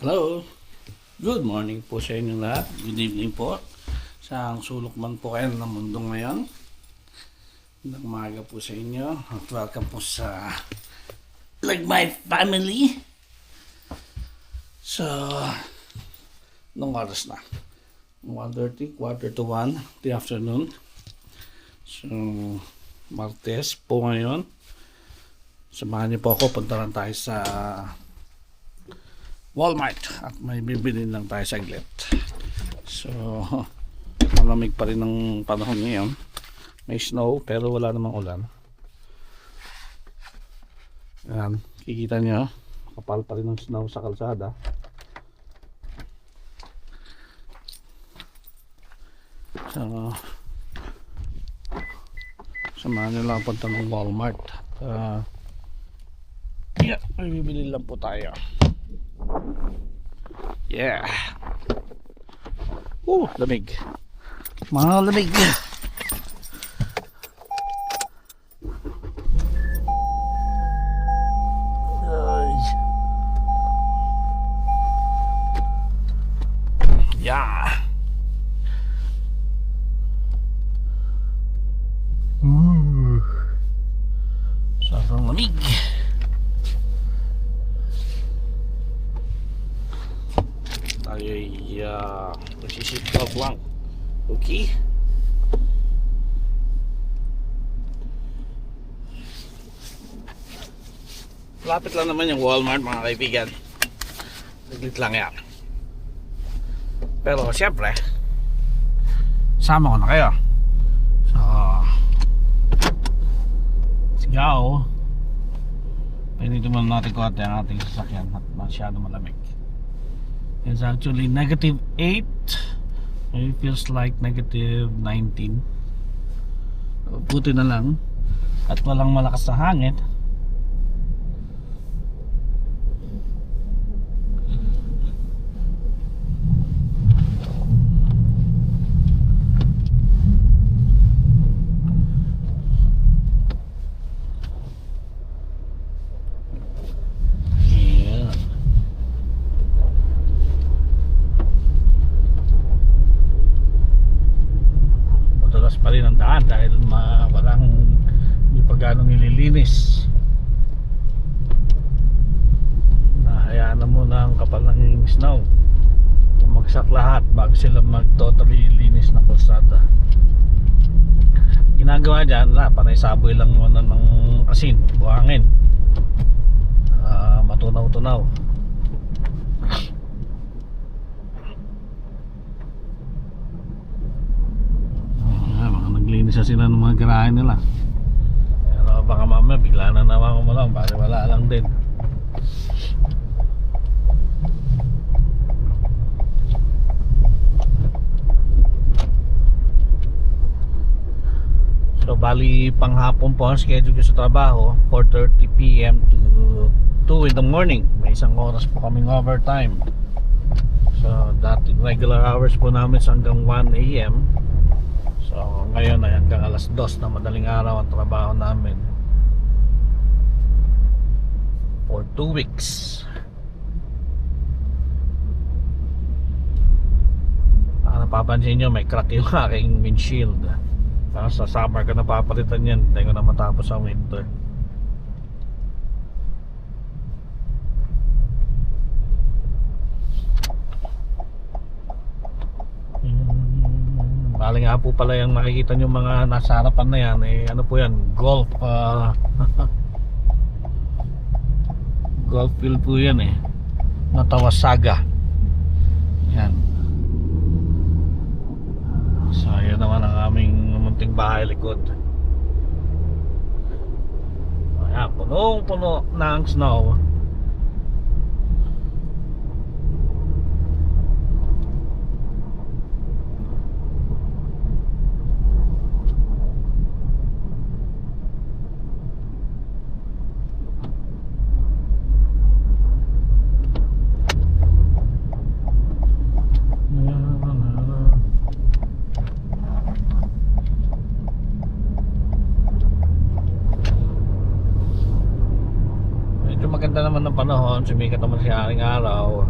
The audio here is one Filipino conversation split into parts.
Hello, good morning po sa inyo lahat. Good evening po. Saang sulok man po kayo ng mundo ngayon. Magandang umaga po sa inyo. At welcome po sa Like My Family. So, nung oras na? 1:30, quarter to 1 the afternoon. So, Martes po ngayon. Samahan niyo po ako, punta lang tayo sa Walmart at may bibili lang tayo saglit. So, malamig pa rin ng panahon ngayon. May snow pero wala namang ulan. Ayan, kikita nyo, kapal pa rin ng snow sa kalsada. So, samahan nyo lang punta ng Walmart. Yeah, may bibili lang po tayo. Yeah. Lamig. Malamig. Ay. Yeah. Sobrang lamig. Tayo ay magsisitbag lang. Okay. Lapit lang naman yung Walmart, mga kaibigan. Saglit lang yan. Pero siyempre, sama ko na kayo. So, let's go. Pwede naman natin konti ang ating sasakyan at masyado malamig. It's actually -8. It feels like -19. Buti na lang at walang malakas na hangin. Pa rin ang daan dahil hindi pa gano'ng nililinis. Nahayaan na muna ang kapal ng snow bumagsak lahat bago sila mag-totally linis ng kalsada. Ginagawa dyan, panay saboy lang muna ng asin, buhangin, matunaw-tunaw. Naglinis na sila ng mga garahe nila. Pero baka mamaya bigla na naman kumulang, bali wala lang din. So bali panghapon po ang schedule ko sa trabaho, 4:30 PM to 2 in the morning. May isang oras po kaming overtime. So dati regular hours po namin hanggang 1 AM. So ngayon ay hanggang alas 2 na madaling araw ang trabaho namin for 2 weeks. Napapansin nyo may crack yung aking windshield. Sa summer ka napapalitan yan, hindi ko na matapos sa winter. Bali nga po pala yung nakikita nyo mga nasa harapan na yan, ano po yan, golf golf field po yan Natawasaga yan. So yun naman ang aming munting bahay likod. Ayan, punong puno ng snow. Maganda naman ng panahon, sumikat naman siya aking araw.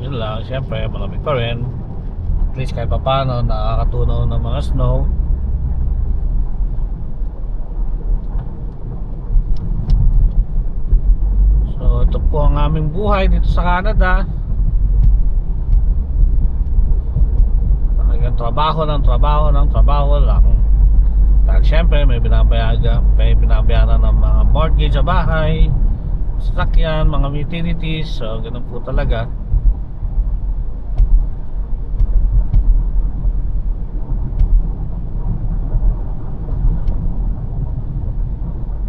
Yun lang, syempre malamig pa rin. At least kahit pa paano nakakatunaw ng mga snow. So ito po ang aming buhay dito sa Canada. Talagang trabaho lang. Dahil syempre may binabayaran ng mga mortgage sa bahay, sasakyan, mga utilities. So ganun po talaga.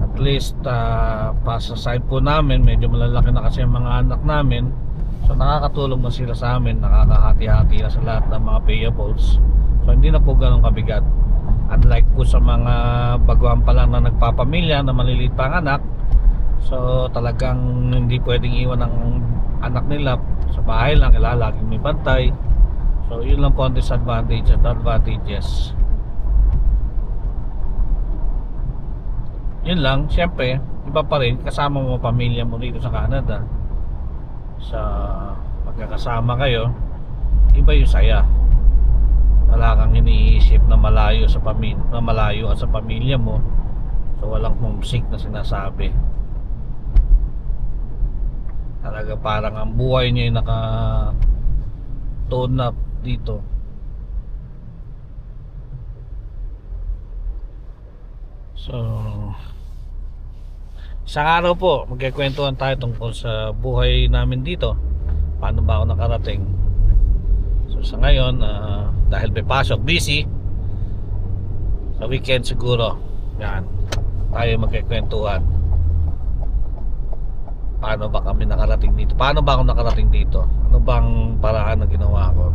At least pa sa side po namin, medyo malalaki na kasi ang mga anak namin. So nakakatulong na sila sa amin, nakakahati-hati na sa lahat ng mga payables. So hindi na po ganun kabigat. Unlike po sa mga baguhan pa lang na nagpapamilya na maliliit pa ang anak, so talagang hindi pwedeng iwan ang anak nila sa bahay lang, kailangan laging may bantay. So yun lang po ang disadvantage at advantages. Yun lang, syempre iba pa rin kasama mo pamilya mo dito sa Canada. Sa pagkakasama kayo, iba yung saya. Wala kang iniisip na malayo sa pamilya mo. So walang homesick na sinasabi. Talaga parang ang buhay niya yung naka-tone up dito. So isang araw po magkikwentuhan tayo tungkol sa buhay namin dito. Paano ba ako nakarating? So sa ngayon dahil may pasok, busy, sa weekend siguro yan tayo magkikwentuhan. Paano ba kami nakarating dito? Paano ba ako nakarating dito? Ano bang paraan na ginawa ko?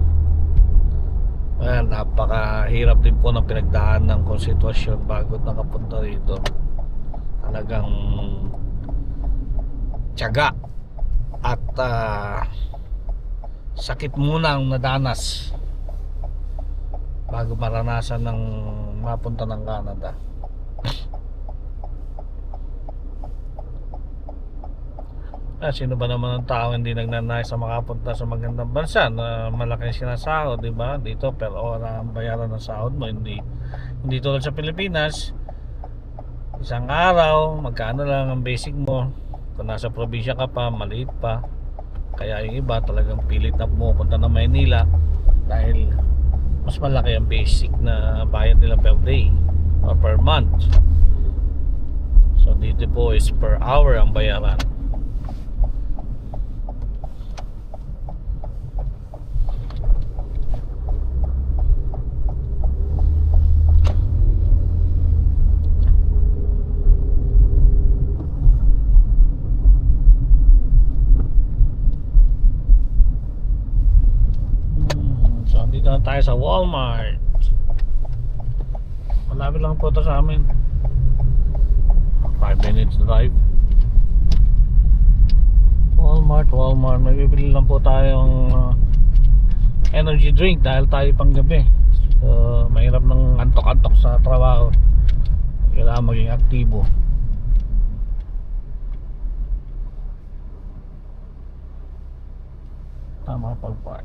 Well, napakahirap din po ng pinagdaanan ng sitwasyon bago nakapunta rito. Talagang tiyaga at sakit muna ang nadanas bago maranasan ng mapunta ng Canada. Sino ba naman ang tao hindi nagnanais sa makapunta sa magandang bansa na malaking sinasahod, di ba? Dito per ora ang bayaran ng sahod mo, hindi tulad sa Pilipinas. Isang araw, magkano lang ang basic mo. Kung nasa probinsya ka pa, maliit pa. Kaya yung iba talagang pilit na pumupunta ng Maynila dahil mas malaki ang basic na bayad nila per day or per month. So dito po is per hour ang bayaran. Dito na tayo sa Walmart. Malapit lang po ito sa amin. 5 minutes drive. Walmart. May bibili lang po tayong energy drink dahil tayo pang gabi. So mahirap ng antok-antok sa trabaho. Kailangan maging aktibo. Tama pag-park.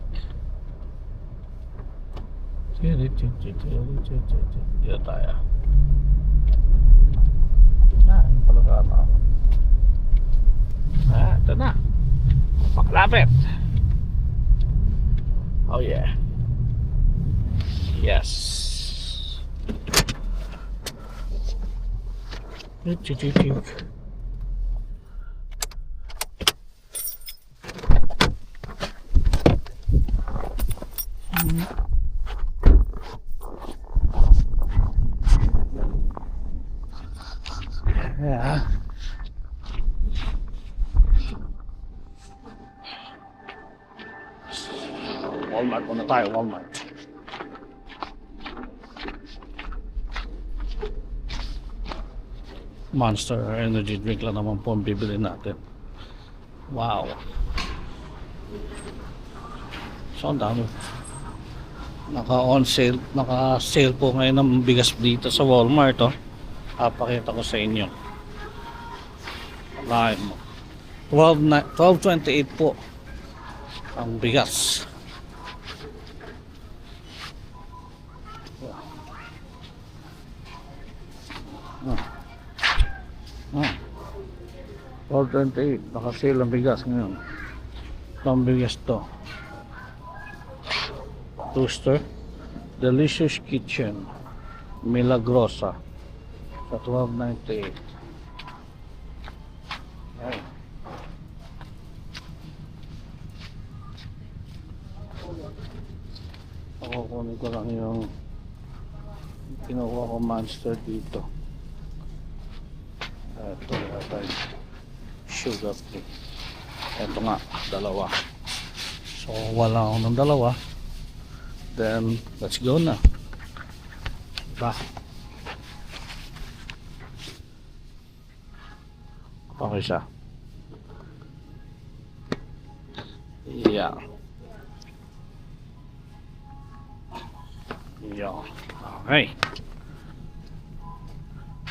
Dito tayo. Yung pala ka na. Ito na. Maklapit. Oh yeah. Yes. Yeah. Walmart muna tayo, Walmart. Monster energy drink lang naman po ang bibili natin. Wow. So ang dami. Naka-on sale, naka-sale po ngayon ng bigas dito sa Walmart, oh. Papakita ko sa inyo. Live mo. 12.28 po. ang bigas. 428, naka-sale ang bigas ngayon. Ang bigas to. Toaster, Delicious Kitchen, Milagrosa, sa 12.98. Ay. Kukunin ko lang yung kinukuha ko Monster dito. Ito yata yung sugar free. Ito nga, dalawa. So wala ako ng dalawa. Then let's go na. Diba? Okay siya. Yeah. Yeah. Okay.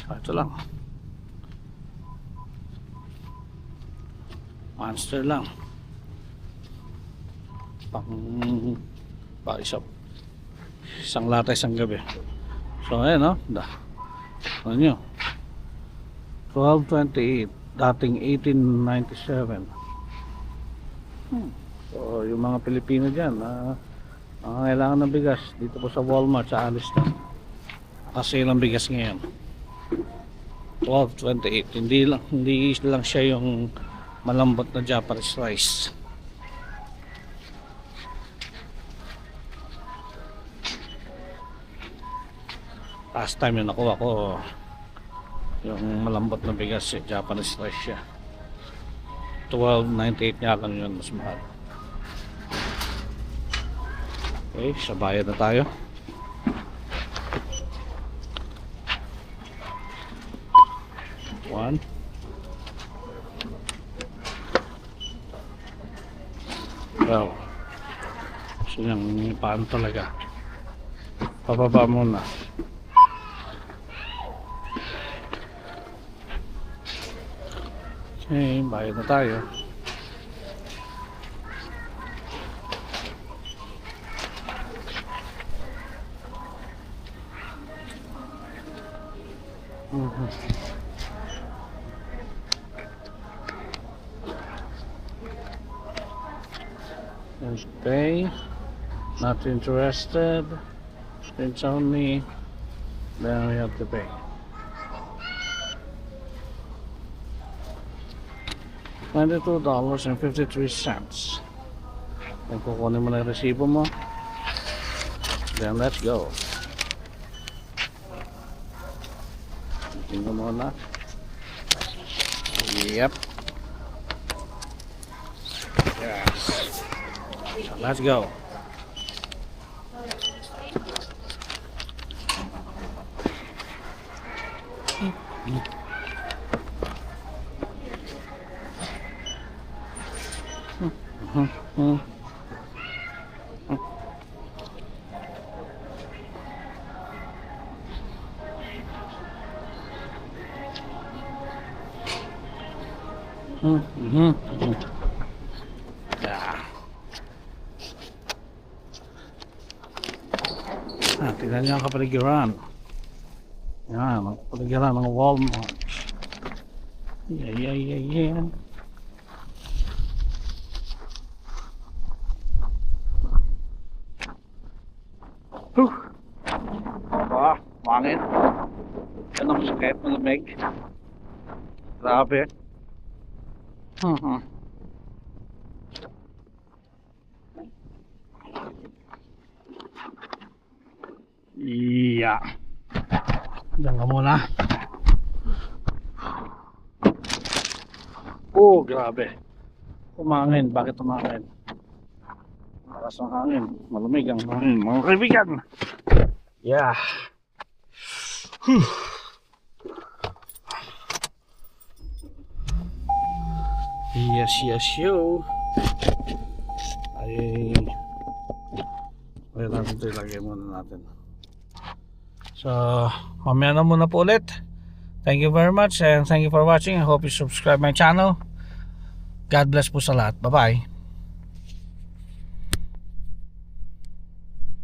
Ito lang. Monster lang. Isang lata isang gabi. So ayan, no? Ano nyo? 12.28, dating 18.97. So yung mga Pilipino dyan, kailangan ng bigas dito po sa Walmart sa Alice na. Kasi ilang bigas ngayon 12.28. Hindi lang siya yung malambot na Japanese rice. Last time yung nakuha ko yung malambot na bigas, Japanese rice siya. 12.98 nga lang yun, mas mahal. Okay, sa bayad na tayo. One. Well, so yung paano talaga, pababa muna. Okay, bayad na tayo. There's pay, not interested, it's only, then we have to pay. $22.53. Then kukunin mo na yung resibo mo. Then let's go. Tingnan mo na. Yep. Yes. So let's go. Yeah. Tingnan niyo ang kapaligiran. Yan, ang kapaligiran ng Walmart. Yeah. Mangin. Yan ang sakit ng lamig. Grabe. Yeah. Diyan ka muna. Oh, grabe. Umangin. Bakit umangin? Lakas ng hangin. Malamig ang hangin. Mga kaibigan. Yeah. Yes, yo. Ay, wait natin ito, ilagay muna natin. So, mamaya na muna po ulit. Thank you very much and thank you for watching. I hope you subscribe my channel. God bless po sa lahat. Bye bye.